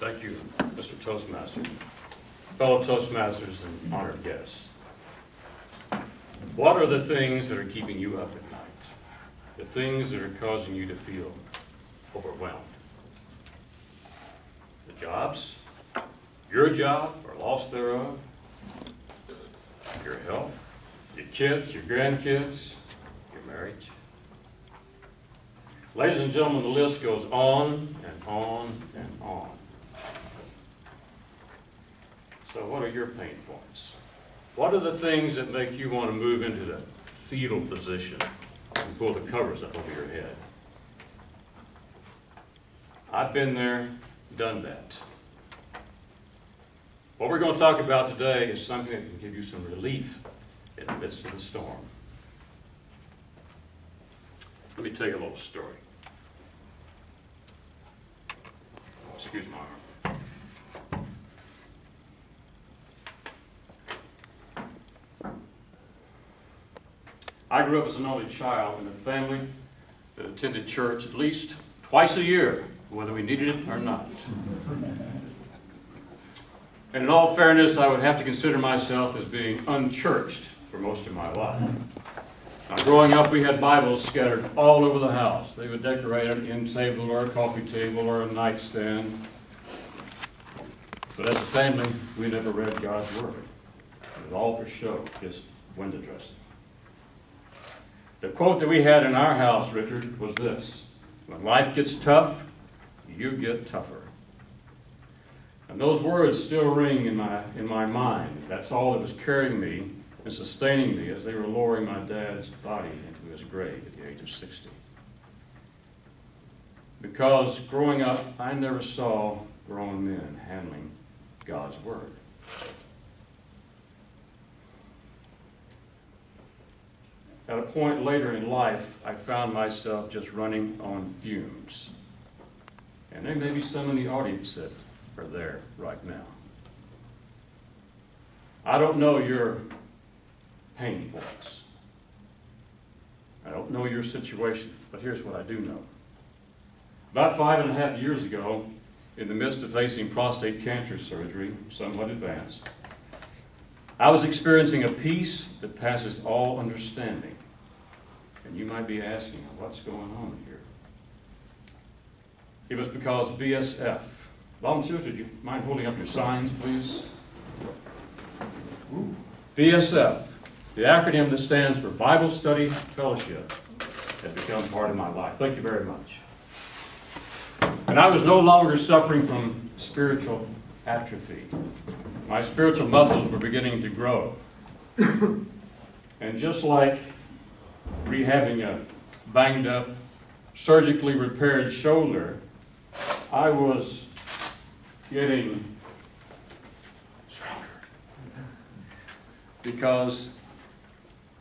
Thank you, Mr. Toastmaster. Fellow Toastmasters and honored guests. What are the things that are keeping you up at night? The things that are causing you to feel overwhelmed? The jobs? Your job or loss thereof? Your health? Your kids? Your grandkids? Your marriage? Ladies and gentlemen, the list goes on and on and on. So what are your pain points? What are the things that make you want to move into the fetal position and pull the covers up over your head? I've been there, done that. What we're going to talk about today is something that can give you some relief in the midst of the storm. Let me tell you a little story. Excuse my arm. I grew up as an only child in a family that attended church at least twice a year, whether we needed it or not. And in all fairness, I would have to consider myself as being unchurched for most of my life. Now, growing up, we had Bibles scattered all over the house. They would decorate an end table or a coffee table or a nightstand. But as a family, we never read God's Word. It was all for show, just window dressing. The quote that we had in our house, Richard, was this: when life gets tough, you get tougher. And those words still ring in my mind. That's all that was carrying me and sustaining me as they were lowering my dad's body into his grave at the age of 60. Because growing up, I never saw grown men handling God's Word. At a point later in life, I found myself just running on fumes. And there may be some in the audience that are there right now. I don't know your pain points. I don't know your situation, but here's what I do know. About 5.5 years ago, in the midst of facing prostate cancer surgery, somewhat advanced, I was experiencing a peace that passes all understanding. And you might be asking, what's going on here? It was because BSF. Volunteers, would you mind holding up your signs, please? BSF, the acronym that stands for Bible Study Fellowship, has become part of my life. Thank you very much. And I was no longer suffering from spiritual atrophy. My spiritual muscles were beginning to grow. And just like rehabbing a banged up, surgically repaired shoulder, I was getting stronger because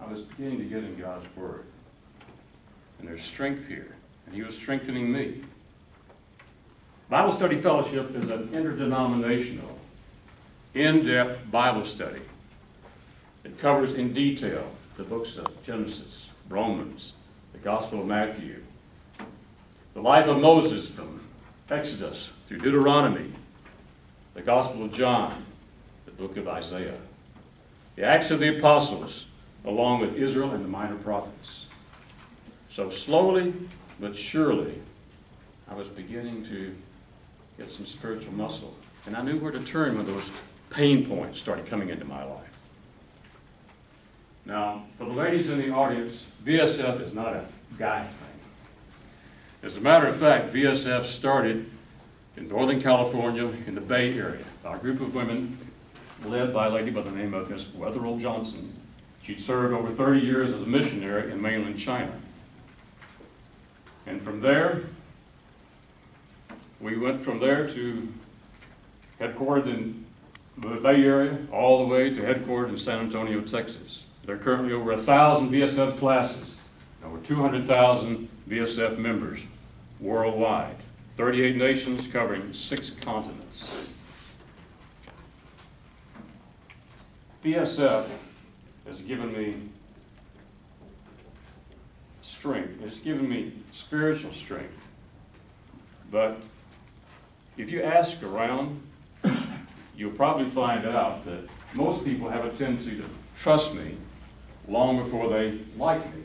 I was beginning to get in God's Word. And there's strength here, and He was strengthening me. Bible Study Fellowship is an interdenominational, in-depth Bible study. It covers in detail the books of Genesis, Romans, the Gospel of Matthew, the life of Moses from Exodus through Deuteronomy, the Gospel of John, the book of Isaiah, the Acts of the Apostles, along with Israel and the minor prophets. So slowly but surely, I was beginning to get some spiritual muscle. And I knew where to turn when those pain points started coming into my life. Now, for the ladies in the audience, BSF is not a guy thing. As a matter of fact, BSF started in Northern California in the Bay Area. Our group of women, led by a lady by the name of Miss Wetherell Johnson. She'd served over 30 years as a missionary in mainland China. And from there, we went from there to headquartered in the Bay Area, all the way to headquartered in San Antonio, Texas. There are currently over 1,000 BSF classes, over 200,000 BSF members worldwide, 38 nations covering 6 continents. BSF has given me strength. It's given me spiritual strength. But if you ask around, you'll probably find out that most people have a tendency to trust me long before they like me.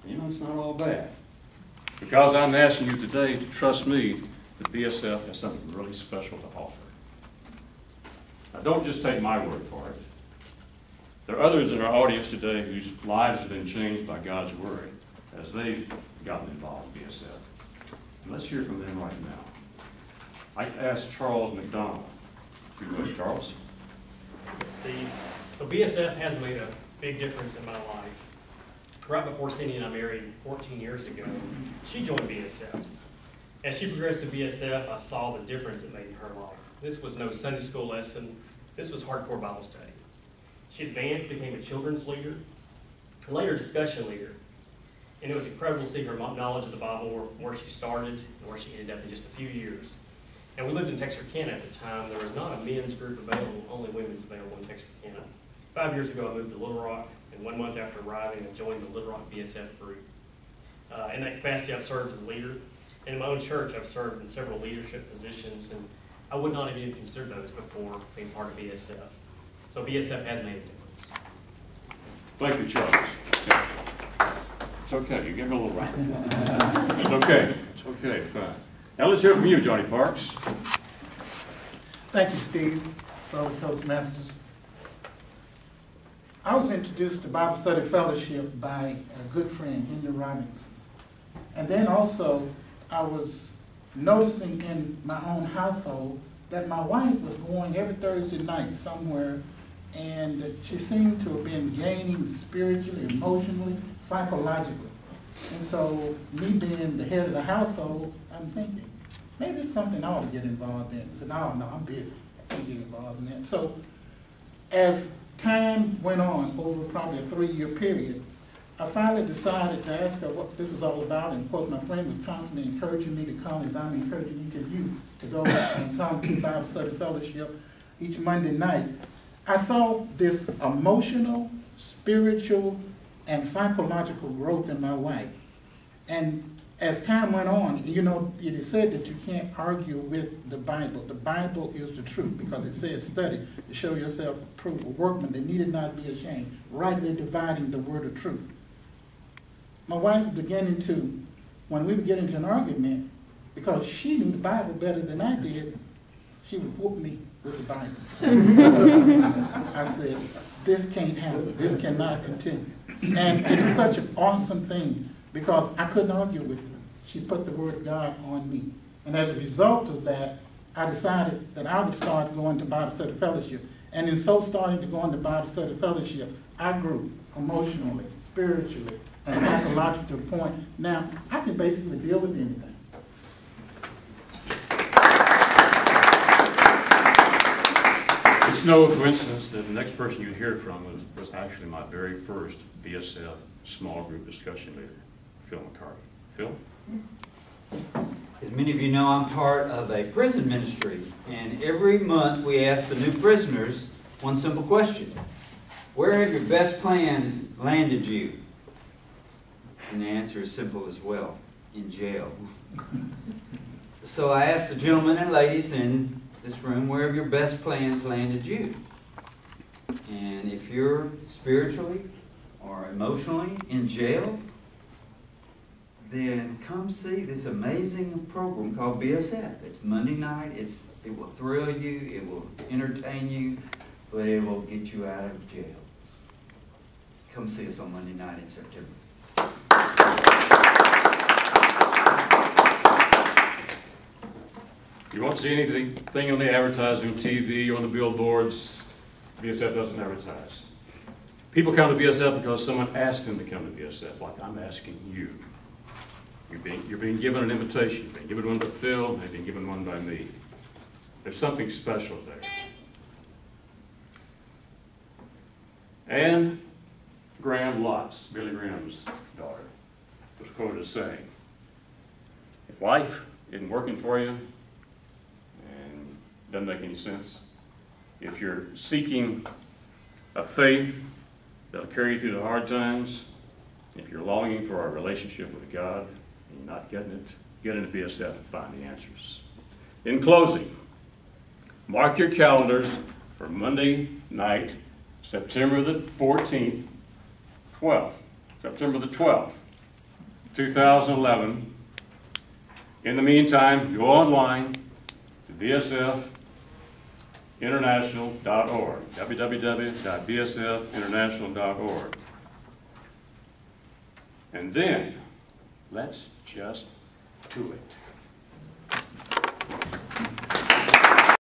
And you know, it's not all bad. Because I'm asking you today to trust me, that BSF has something really special to offer. Now, don't just take my word for it. There are others in our audience today whose lives have been changed by God's word as they've gotten involved in BSF. And let's hear from them right now. I asked Charles McDonald. You go ahead, Charles. Steve. So BSF has made a big difference in my life. Right before Cindy and I married 14 years ago, she joined BSF. As she progressed to BSF, I saw the difference it made in her life. This was no Sunday school lesson. This was hardcore Bible study. She advanced, became a children's leader, and later discussion leader. And it was incredible to see her knowledge of the Bible, where she started and where she ended up in just a few years. And we lived in Texarkana at the time. There was not a men's group available, only women's available in Texarkana. 5 years ago, I moved to Little Rock, and 1 month after arriving, I joined the Little Rock BSF group. In that capacity, I've served as a leader. And in my own church, I've served in several leadership positions, and I would not have even considered those before being part of BSF. So BSF has made a difference. Thank you, Charles. It's okay. You give me a little round. It's okay. It's okay. Fine. Now let's hear from you, Johnny Parks. Thank you, Steve, fellow Toastmasters. I was introduced to Bible Study Fellowship by a good friend, Henry Robinson. And then also, I was noticing in my own household that my wife was going every Thursday night somewhere, and that she seemed to have been gaining spiritually, emotionally, psychologically. And so, me being the head of the household, I'm thinking, maybe it's something I ought to get involved in. I said, no, I'm busy. I can't get involved in that. So, as time went on over probably a 3-year period, I finally decided to ask her what this was all about, and of course my friend was constantly encouraging me to come, as I'm encouraging each of you to go and come to Bible Study Fellowship each Monday night. I saw this emotional, spiritual, and psychological growth in my life. And as time went on, you know, it is said that you can't argue with the Bible. The Bible is the truth, because it says, study to show yourself approved, a workman that needed not be ashamed, rightly dividing the word of truth. My wife was beginning to, when we would get into an argument, because she knew the Bible better than I did, she would whoop me with the Bible. I said, this can't happen. This cannot continue. And it was such an awesome thing, because I couldn't argue with her. She put the word of God on me. And as a result of that, I decided that I would start going to Bible Study Fellowship. And in so starting to go into Bible Study Fellowship, I grew emotionally, spiritually, and psychologically to a point. Now, I can basically deal with anything. It's no coincidence that the next person you hear from was actually my very first BSF small group discussion leader, Phil McCarty. Phil? As many of you know, I'm part of a prison ministry, and every month we ask the new prisoners one simple question: where have your best plans landed you? And the answer is simple as well: in jail. So I asked the gentlemen and ladies in this room, where have your best plans landed you? And if you're spiritually or emotionally in jail, then come see this amazing program called BSF. It's Monday night. It will thrill you. It will entertain you, but it will get you out of jail. Come see us on Monday night in September. You won't see anything on the advertising, TV, or on the billboards. BSF doesn't advertise. People come to BSF because someone asked them to come to BSF, like I'm asking you. You're being given an invitation. You've been given one by Phil, and they've been given one by me. There's something special there. Anne Graham Lotz, Billy Graham's daughter, was quoted as saying, if life isn't working for you and doesn't make any sense, if you're seeking a faith that'll carry you through the hard times, if you're longing for a relationship with God, and you're not getting it, get into BSF and find the answers. In closing, mark your calendars for Monday night, September the 14th, 12th, September the 12th, 2011. In the meantime, go online to bsfinternational.org, www.bsfinternational.org. And then, let's just do it.